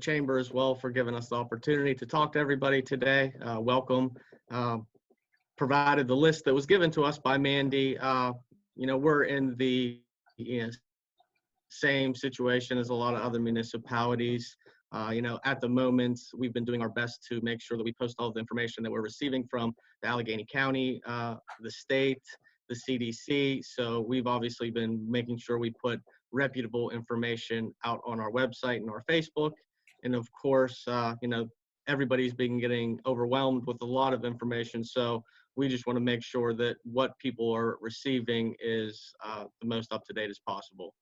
chamber as well for giving us the opportunity to talk to everybody today. Welcome. Provided the list that was given to us by Mandi. We're in the same situation as a lot of other municipalities. At the moment, we've been doing our best to make sure that we post all the information that we're receiving from the Allegheny County, the state, the CDC. So we've obviously been making sure we put reputable information out on our website and our Facebook. And of course, everybody's been getting overwhelmed with a lot of information. So we just want to make sure that what people are receiving is the most up-to-date as possible.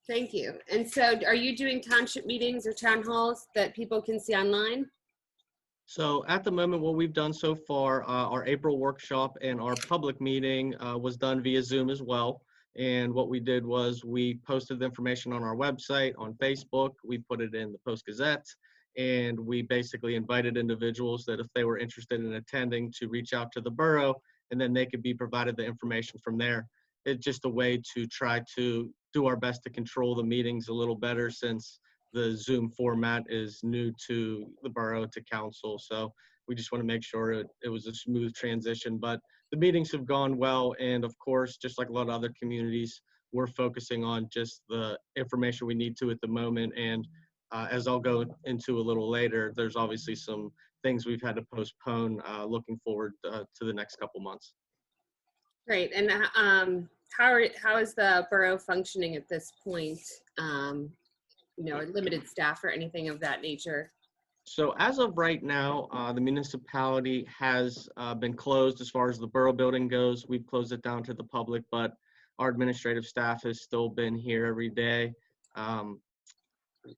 Thank you. And so are you doing township meetings or town halls that people can see online? So at the moment, what we've done so far, our April workshop and our public meeting was done via Zoom as well. And what we did was we posted the information on our website, on Facebook, we put it in the Post-Gazette, and we basically invited individuals that if they were interested in attending to reach out to the borough, and then they could be provided the information from there. It's just a way to try to do our best to control the meetings a little better since the Zoom format is new to the borough, to council. So we just want to make sure it was a smooth transition. But the meetings have gone well. And of course, just like a lot of other communities, we're focusing on just the information we need to at the moment. And as I'll go into a little later, there's obviously some things we've had to postpone looking forward to the next couple months. Great. And how is the borough functioning at this point? Limited staff or anything of that nature? So as of right now, the municipality has been closed as far as the borough building goes. We've closed it down to the public, but our administrative staff has still been here every day.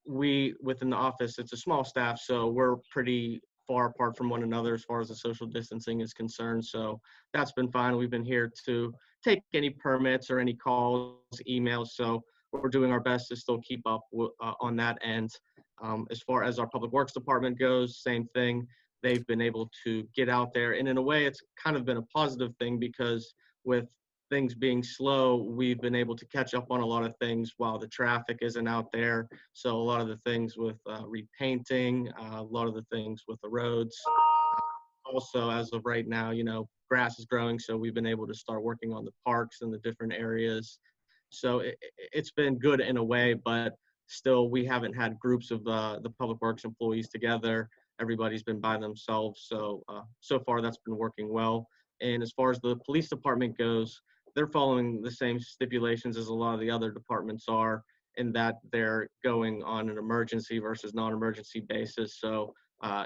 Within the office, it's a small staff, so we're pretty far apart from one another as far as the social distancing is concerned. So that's been fine. We've been here to take any permits or any calls, emails. So we're doing our best to still keep up on that end. As far as our public works department goes, same thing. They've been able to get out there. And in a way, it's kind of been a positive thing because with things being slow, we've been able to catch up on a lot of things while the traffic isn't out there. So a lot of the things with repainting, a lot of the things with the roads. Also, as of right now, grass is growing, so we've been able to start working on the parks and the different areas. So it's been good in a way, but still we haven't had groups of the public works employees together. Everybody's been by themselves. So far that's been working well. And as far as the police department goes, they're following the same stipulations as a lot of the other departments are, in that they're going on an emergency versus non-emergency basis. So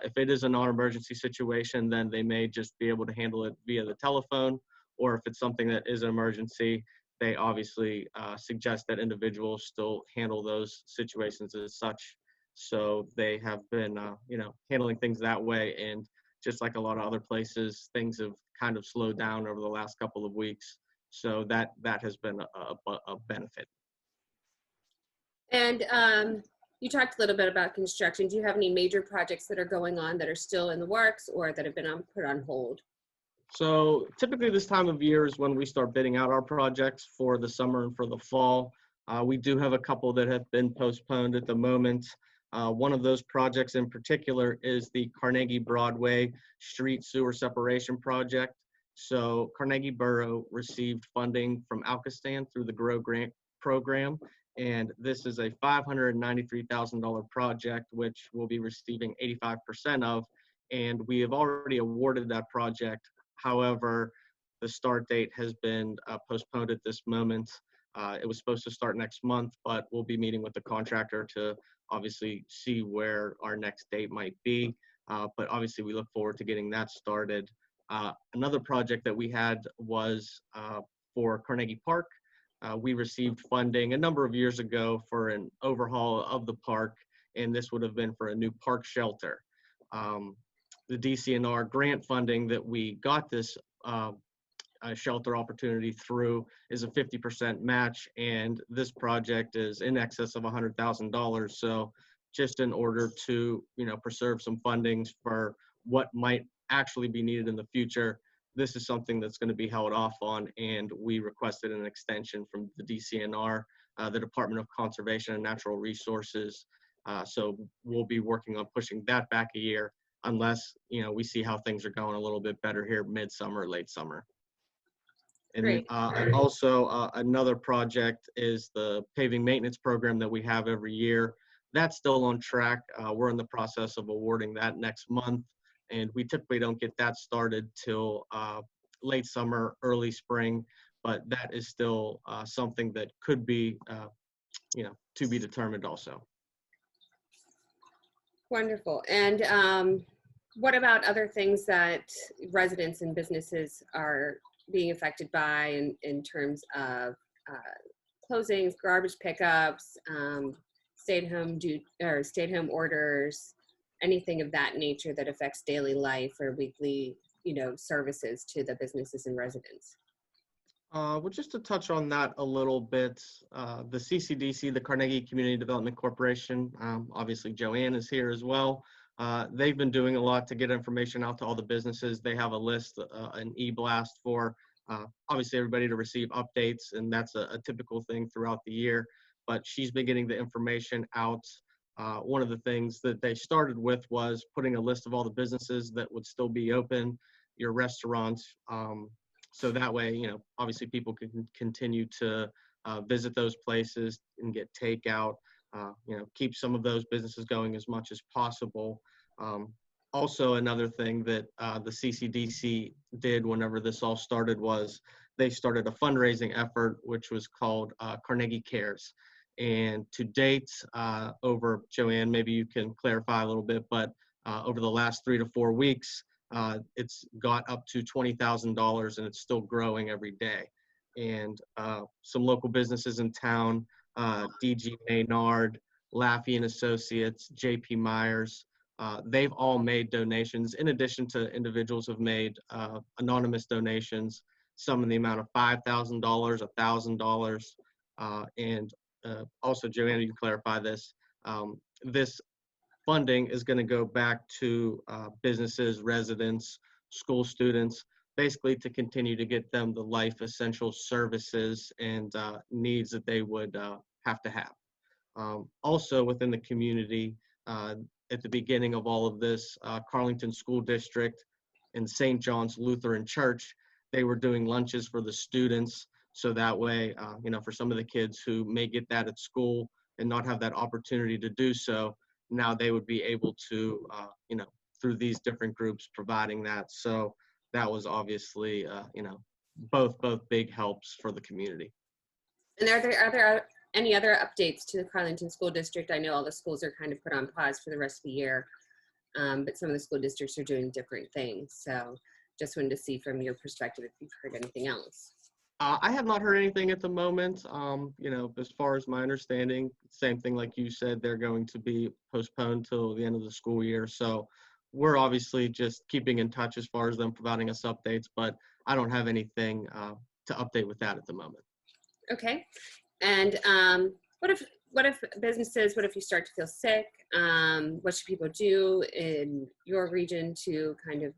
if it is a non-emergency situation, then they may just be able to handle it via the telephone, or if it's something that is an emergency, they obviously suggest that individuals still handle those situations as such. So they have been, handling things that way. And just like a lot of other places, things have kind of slowed down over the last couple of weeks. So that has been a benefit. And you talked a little bit about construction. Do you have any major projects that are going on that are still in the works or that have been put on hold? So typically this time of year is when we start bidding out our projects for the summer and for the fall. We do have a couple that have been postponed at the moment. One of those projects in particular is the Carnegie Broadway Street Sewer Separation Project. So Carnegie Borough received funding from Alkistan through the GROW grant program. And this is a $593,000 project, which we'll be receiving 85% of. And we have already awarded that project. However, the start date has been postponed at this moment. It was supposed to start next month, but we'll be meeting with the contractor to obviously see where our next date might be. But obviously we look forward to getting that started. Another project that we had was for Carnegie Park. We received funding a number of years ago for an overhaul of the park, and this would have been for a new park shelter. The DCNR grant funding that we got this shelter opportunity through is a 50% match, and this project is in excess of $100,000. So just in order to, preserve some fundings for what might actually be needed in the future, this is something that's going to be held off on, and we requested an extension from the DCNR, the Department of Conservation and Natural Resources. So we'll be working on pushing that back a year unless, we see how things are going a little bit better here midsummer, late summer. And Great. also another project is the paving maintenance program that we have every year. That's still on track. We're in the process of awarding that next month, and we typically don't get that started till late summer, early spring, but that is still something that could be, to be determined also. Wonderful. And what about other things that residents and businesses are being affected by in terms of closings, garbage pickups, stay-at-home orders, anything of that nature that affects daily life or weekly, services to the businesses and residents? Well, just to touch on that a little bit, the CCDC, the Carnegie Community Development Corporation, obviously Joanne is here as well. They've been doing a lot to get information out to all the businesses. They have a list, an e-blast for obviously everybody to receive updates, and that's a typical thing throughout the year. But she's been getting the information out. One of the things that they started with was putting a list of all the businesses that would still be open, your restaurants, so that way, obviously people can continue to visit those places and get takeout, keep some of those businesses going as much as possible. Also, another thing that the CCDC did whenever this all started was they started a fundraising effort, which was called Carnegie Cares. And to date, over, Joanne, maybe you can clarify a little bit, but over the last 3 to 4 weeks, it's got up to $20,000 and it's still growing every day. And some local businesses in town, DG Maynard, Laffey and Associates, JP Myers, they've all made donations in addition to individuals have made anonymous donations, some in the amount of $5,000, $1,000. And also, Joanna, you can clarify this. This funding is going to go back to businesses, residents, school students, basically to continue to get them the life essential services and needs that they would have to have. Also within the community, at the beginning of all of this, Carlington School District and St. John's Lutheran Church, they were doing lunches for the students. So that way, for some of the kids who may get that at school and not have that opportunity to do so, now they would be able to, through these different groups providing that. So that was obviously, both big helps for the community. And are there any other updates to the Carlington School District? I know all the schools are kind of put on pause for the rest of the year, but some of the school districts are doing different things. So just wanted to see from your perspective if you've heard anything else. I have not heard anything at the moment. As far as my understanding, same thing like you said, they're going to be postponed till the end of the school year. So we're obviously just keeping in touch as far as them providing us updates, but I don't have anything to update with that at the moment. Okay. And what if businesses, what if you start to feel sick? What should people do in your region to kind of,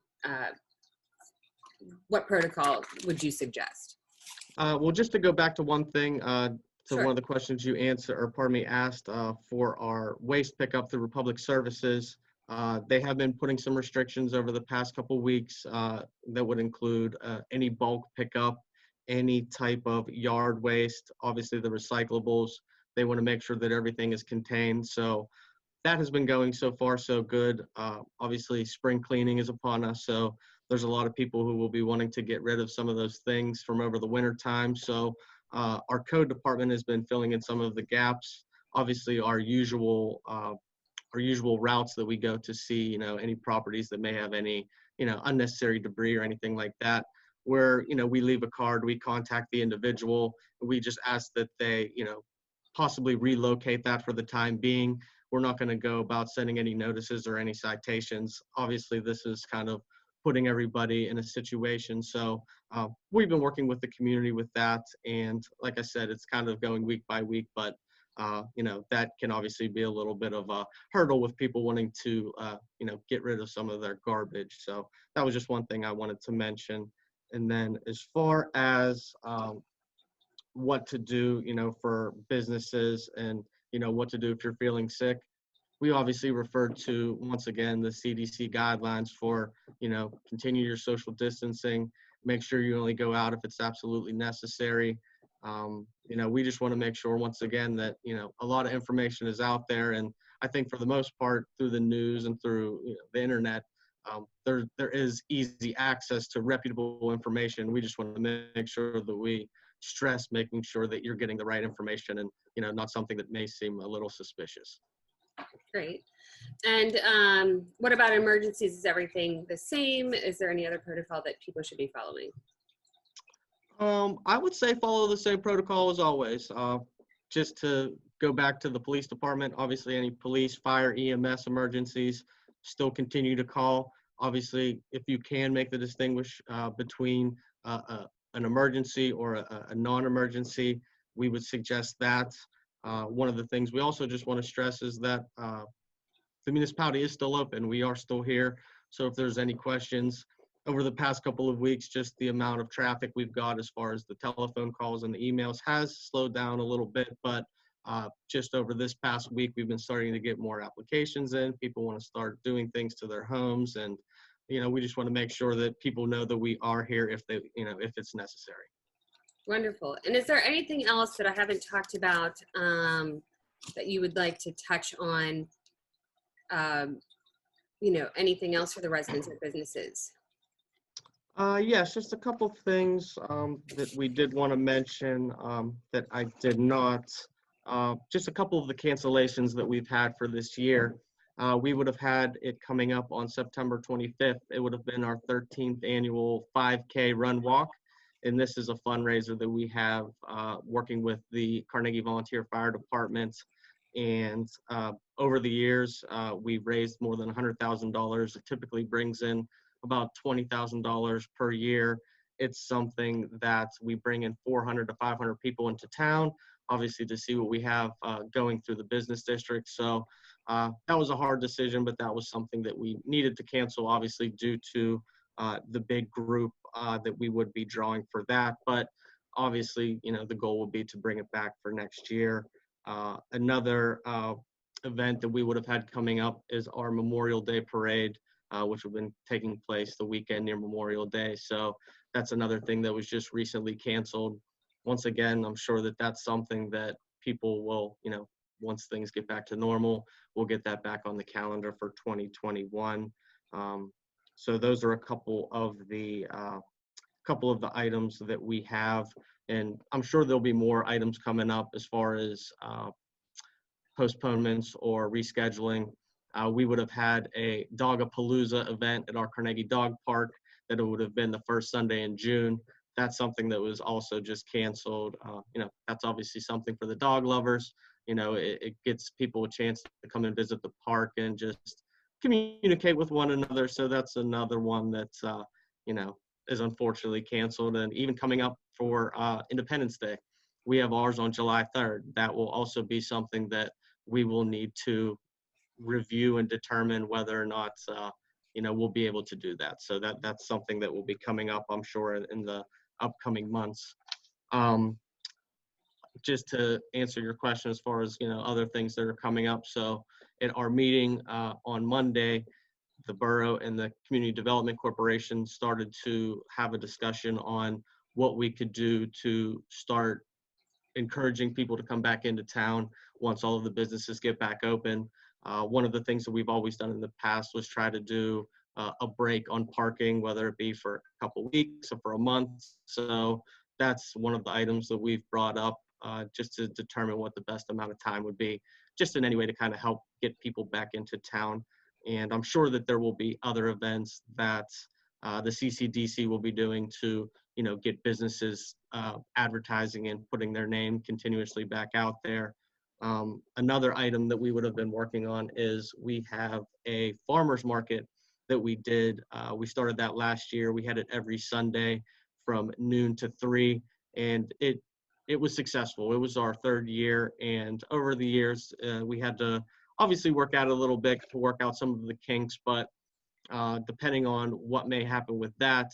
what protocol would you suggest? Well, just to go back to one thing, to Sure. one of the questions you asked for our waste pickup through Republic Services. They have been putting some restrictions over the past couple weeks that would include any bulk pickup, any type of yard waste, obviously the recyclables. They want to make sure that everything is contained. So that has been going so far so good. Obviously spring cleaning is upon us, so there's a lot of people who will be wanting to get rid of some of those things from over the winter time. So our code department has been filling in some of the gaps. Obviously our usual routes that we go to see, any properties that may have any, unnecessary debris or anything like that, where, we leave a card, we contact the individual, we just ask that they, possibly relocate that for the time being. We're not going to go about sending any notices or any citations. Obviously, this is kind of putting everybody in a situation. So we've been working with the community with that. And like I said, it's kind of going week by week, but that can obviously be a little bit of a hurdle with people wanting to, get rid of some of their garbage. So that was just one thing I wanted to mention. And then as far as what to do, for businesses and, what to do if you're feeling sick, we obviously referred to, once again, the CDC guidelines for, continue your social distancing, make sure you only go out if it's absolutely necessary. We just want to make sure, once again, that, a lot of information is out there. And I think for the most part, through the news and through the internet, there is easy access to reputable information. We just want to make sure that we stress making sure that you're getting the right information and, not something that may seem a little suspicious. Great. And what about emergencies? Is everything the same? Is there any other protocol that people should be following? I would say follow the same protocol as always. Just to go back to the police department, obviously any police, fire, EMS emergencies, still continue to call. Obviously, if you can make the distinguish between an emergency or a non-emergency, we would suggest that. One of the things we also just want to stress is that the municipality is still open. We are still here. So if there's any questions, over the past couple of weeks, just the amount of traffic we've got as far as the telephone calls and the emails has slowed down a little bit, but just over this past week, we've been starting to get more applications in. People want to start doing things to their homes, and we just want to make sure that people know that we are here if they, if it's necessary. Wonderful. And is there anything else that I haven't talked about that you would like to touch on? Anything else for the residents or businesses? Yes, just a couple of things that we did want to mention that I did not. Just a couple of the cancellations that we've had for this year. We would have had it coming up on September 25th. It would have been our 13th annual 5K run walk. And this is a fundraiser that we have working with the Carnegie Volunteer Fire Department. And over the years, we've raised more than $100,000. It typically brings in about $20,000 per year. It's something that we bring in 400 to 500 people into town, obviously to see what we have going through the business district. So that was a hard decision, but that was something that we needed to cancel, obviously due to the big group that we would be drawing for that. But obviously, the goal would be to bring it back for next year. Another event that we would have had coming up is our Memorial Day Parade, which have been taking place the weekend near Memorial Day. So that's another thing that was just recently canceled. Once again, I'm sure that that's something that people will, once things get back to normal, we'll get that back on the calendar for 2021. So those are a couple of the items that we have, and I'm sure there'll be more items coming up as far as postponements or rescheduling. We would have had a Dog-a-Palooza event at our Carnegie Dog Park that it would have been the first Sunday in June. That's something that was also just canceled. That's obviously something for the dog lovers. It gets people a chance to come and visit the park and just communicate with one another. So that's another one that's, is unfortunately canceled. And even coming up for Independence Day, we have ours on July 3rd. That will also be something that we will need to review and determine whether or not, we'll be able to do that. So that's something that will be coming up, I'm sure, in the upcoming months. Just to answer your question as far as, other things that are coming up. So at our meeting on Monday, the borough and the Community Development Corporation started to have a discussion on what we could do to start encouraging people to come back into town once all of the businesses get back open. One of the things that we've always done in the past was try to do a break on parking, whether it be for a couple weeks or for a month. So that's one of the items that we've brought up just to determine what the best amount of time would be, just in any way to kind of help get people back into town. And I'm sure that there will be other events that the CCDC will be doing to, get businesses advertising and putting their name continuously back out there. Another item that we would have been working on is we have a farmers market that we did. We started that last year. We had it every Sunday from noon to 3, and it was successful. It was our 3rd year, and over the years, we had to obviously work out a little bit to work out some of the kinks, but depending on what may happen with that,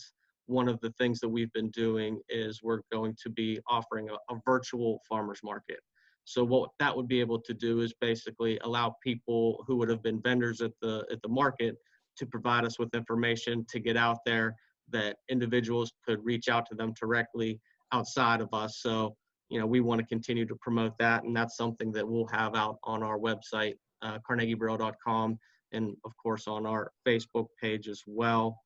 one of the things that we've been doing is we're going to be offering a virtual farmers market. So what that would be able to do is basically allow people who would have been vendors at the market to provide us with information to get out there, that individuals could reach out to them directly outside of us. So, we want to continue to promote that, and that's something that we'll have out on our website, carnegieborough.com, and of course on our Facebook page as well.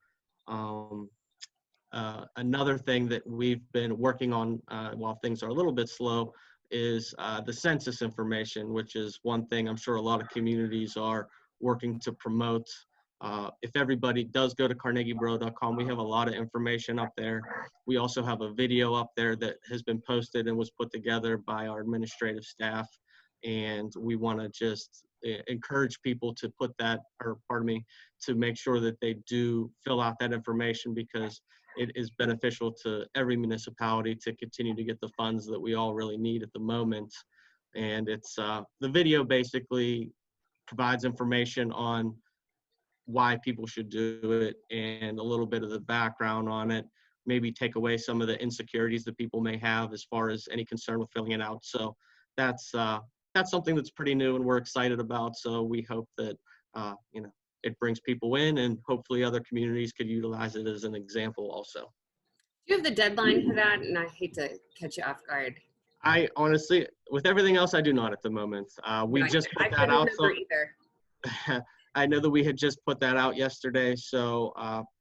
Another thing that we've been working on while things are a little bit slow is the census information, which is one thing I'm sure a lot of communities are working to promote. If everybody does go to carnegieborough.com, we have a lot of information up there. We also have a video up there that has been posted and was put together by our administrative staff. And we want to just encourage people to put that, or pardon me, to make sure that they do fill out that information, because it is beneficial to every municipality to continue to get the funds that we all really need at the moment. And it's the video basically provides information on why people should do it and a little bit of the background on it, maybe take away some of the insecurities that people may have as far as any concern with filling it out. So that's something that's pretty new and we're excited about. So we hope that, it brings people in, and hopefully other communities could utilize it as an example also. Do you have the deadline for that? And I hate to catch you off guard. I honestly, with everything else, I do not at the moment. We just put that out. So either. I know that we had just put that out yesterday, so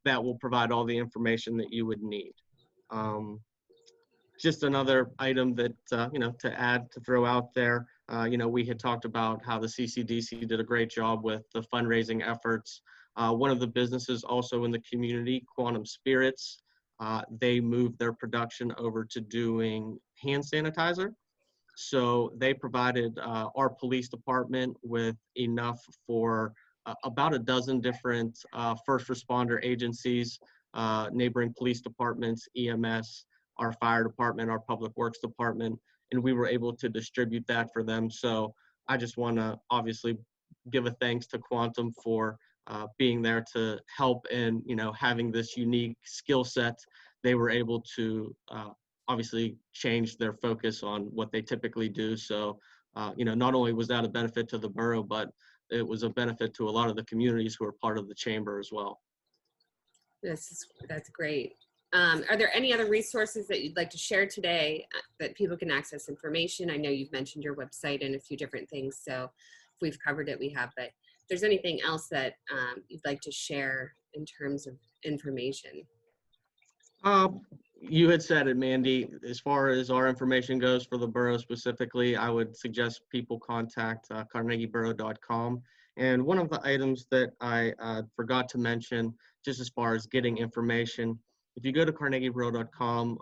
that will provide all the information that you would need. Just another item that, to add, to throw out there, we had talked about how the CCDC did a great job with the fundraising efforts. One of the businesses also in the community, Quantum Spirits, they moved their production over to doing hand sanitizer. So they provided our police department with enough for about a dozen different first responder agencies, neighboring police departments, EMS, our fire department, our public works department, and we were able to distribute that for them. So I just want to obviously give a thanks to Quantum for being there to help, and having this unique skill set. They were able to obviously change their focus on what they typically do. So not only was that a benefit to the borough, but it was a benefit to a lot of the communities who are part of the chamber as well. That's great. Are there any other resources that you'd like to share today that people can access information? I know you've mentioned your website and a few different things, so if we've covered it, we have, but if there's anything else that you'd like to share in terms of information? You had said it, Mandy. As far as our information goes for the borough specifically, I would suggest people contact carnegieborough.com. And one of the items that I forgot to mention, just as far as getting information, if you go to carnegieborough.com,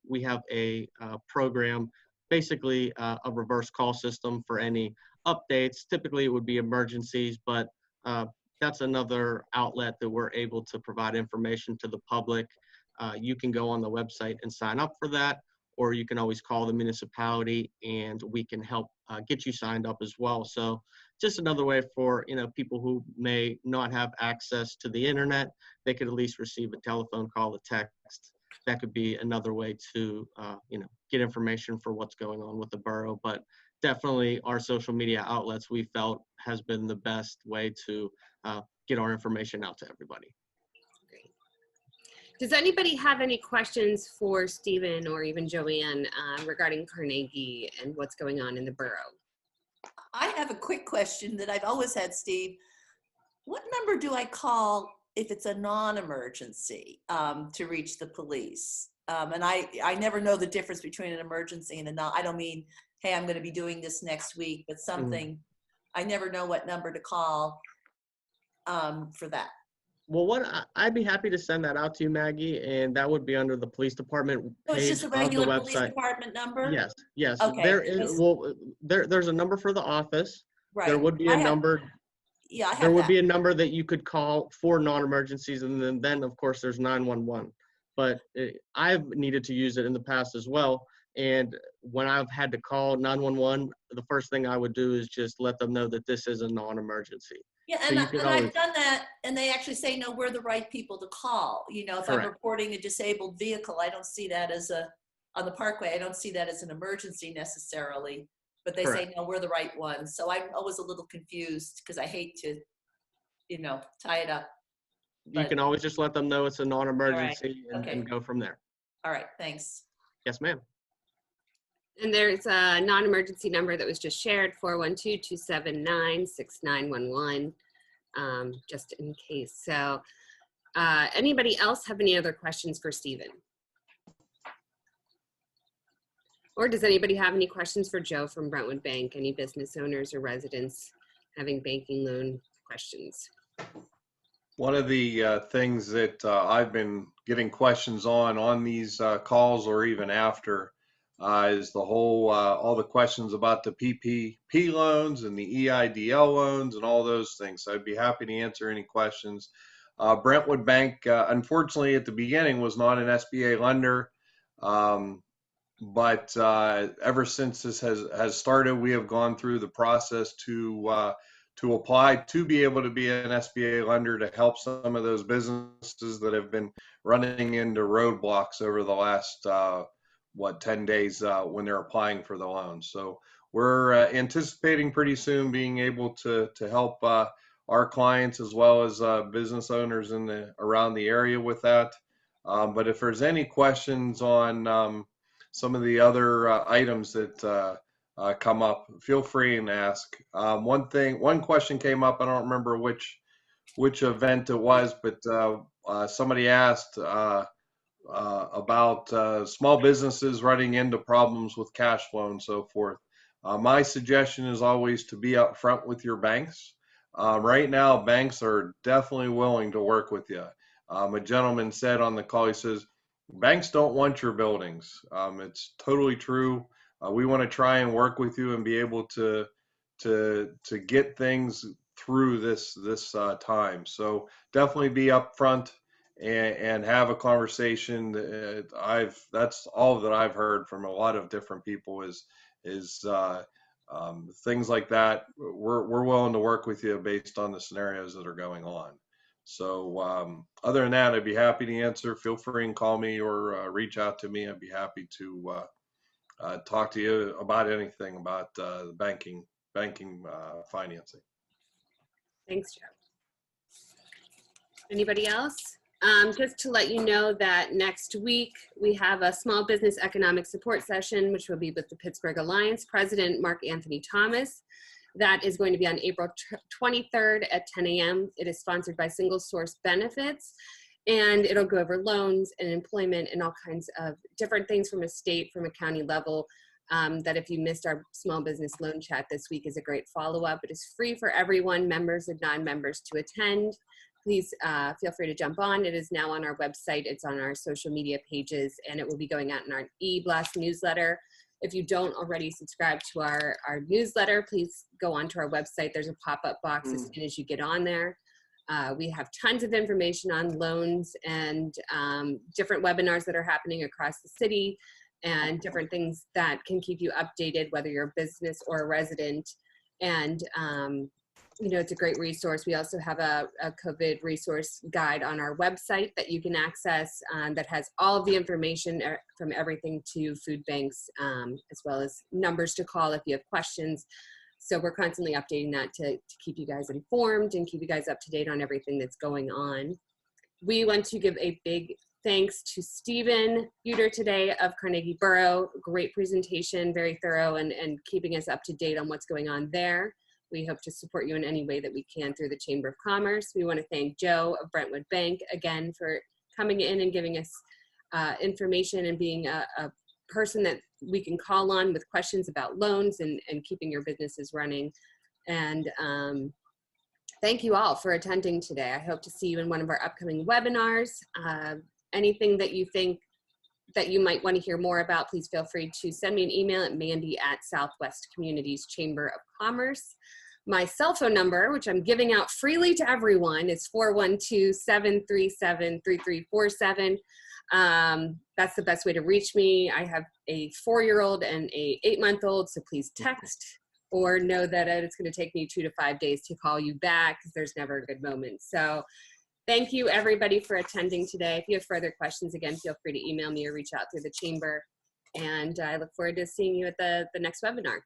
we have a program, basically a reverse call system for any updates. Typically, it would be emergencies, but that's another outlet that we're able to provide information to the public. You can go on the website and sign up for that, or you can always call the municipality and we can help get you signed up as well. So just another way for people who may not have access to the internet, they could at least receive a telephone call, a text. That could be another way to get information for what's going on with the borough. But definitely our social media outlets, we felt, has been the best way to get our information out to everybody. Does anybody have any questions for Stephen or even Joanne regarding Carnegie and what's going on in the borough? I have a quick question that I've always had, Steve. What number do I call if it's a non-emergency to reach the police? And I never know the difference between an emergency and a non. I don't mean, hey, I'm going to be doing this next week, but something, I never know what number to call for that. Well, I'd be happy to send that out to you, Maggie, and that would be under the police department So page it's just a of the regular website. police department number? Yes. Okay. There is, there's a number for the office. Right. There would be a number. Yeah, I have There would that. be a number that you could call for non-emergencies, and then of course there's 911. But I've needed to use it in the past as well. And when I've had to call 911, the first thing I would do is just let them know that this is a non-emergency. Yeah, so I've done that, and they actually say, no, we're the right people to call. If Correct. I'm reporting a disabled vehicle, I don't see that as on the parkway, I don't see that as an emergency necessarily. but they Correct. say, no, we're the right ones. So I'm always a little confused because I hate to, tie it up. You But, can always just let them know it's a non-emergency Okay. and go from there. all right, thanks. Yes, ma'am. And there's a non-emergency number that was just shared, 412-279-6911, just in case. So anybody else have any other questions for Stephen? Or does anybody have any questions for Joe from Brentwood Bank? Any business owners or residents having banking loan questions? One of the things that I've been getting questions on these calls or even after is the whole, all the questions about the PPP loans and the EIDL loans and all those things. So I'd be happy to answer any questions. Brentwood Bank, unfortunately, at the beginning was not an SBA lender. But ever since this has started, we have gone through the process to apply to be able to be an SBA lender to help some of those businesses that have been running into roadblocks over the last 10 days when they're applying for the loan. So we're anticipating pretty soon being able to help our clients as well as business owners around the area with that. But if there's any questions on some of the other items that come up, feel free and ask. One question came up. I don't remember which event it was, but somebody asked about small businesses running into problems with cash flow and so forth. My suggestion is always to be upfront with your banks. Right now, banks are definitely willing to work with you. A gentleman said on the call, he says, banks don't want your buildings. It's totally true. We want to try and work with you and be able to get things through this time. So definitely be upfront and have a conversation. That's all that I've heard from a lot of different people is things like that. We're willing to work with you based on the scenarios that are going on. So other than that, I'd be happy to answer. Feel free and call me or reach out to me. I'd be happy to talk to you about anything about the banking financing. Thanks, Joe. Anybody else? Just to let you know that next week we have a small business economic support session, which will be with the Pittsburgh Alliance President, Mark Anthony Thomas. That is going to be on April 23rd at 10 a.m. It is sponsored by Single Source Benefits, and it'll go over loans and employment and all kinds of different things from a state, from a county level. That if you missed our small business loan chat this week is a great follow-up. It is free for everyone, members and non-members, to attend. Please feel free to jump on. It is now on our website. It's on our social media pages, and it will be going out in our e-blast newsletter. If you don't already subscribe to our newsletter, please go onto our website. There's a pop-up box as soon as you get on there. We have tons of information on loans and different webinars that are happening across the city and different things that can keep you updated, whether you're a business or a resident. And it's a great resource. We also have a COVID resource guide on our website that you can access that has all of the information from everything to food banks, as well as numbers to call if you have questions. So we're constantly updating that to keep you guys informed and keep you guys up to date on everything that's going on. We want to give a big thanks to Stephen Beuter today of Carnegie Borough. Great presentation, very thorough, and keeping us up to date on what's going on there. We hope to support you in any way that we can through the Chamber of Commerce. We want to thank Joe of Brentwood Bank again for coming in and giving us information and being a person that we can call on with questions about loans and keeping your businesses running. And thank you all for attending today. I hope to see you in one of our upcoming webinars. Anything that you think that you might want to hear more about, please feel free to send me an email at Mandi@Southwest Communities Chamber of Commerce. My cell phone number, which I'm giving out freely to everyone, is 412-737-3347. That's the best way to reach me. I have a 4-year-old and a 8-month-old, so please text or know that it's going to take me 2 to 5 days to call you back because there's never a good moment. So thank you, everybody, for attending today. If you have further questions, again, feel free to email me or reach out through the chamber. And I look forward to seeing you at the next webinar.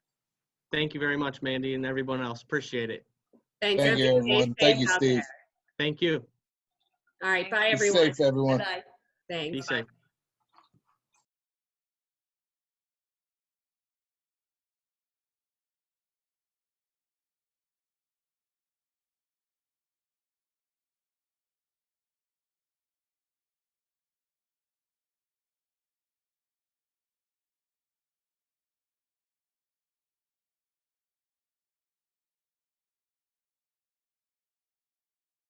Thank you very much, Mandy, and everyone else. Appreciate it. Thanks. Thank you, Everybody stay everyone. Thank you, safe out Steve. there. Thank you. All right. Bye, Be everyone. safe, everyone. Bye-bye. Thanks. Be safe.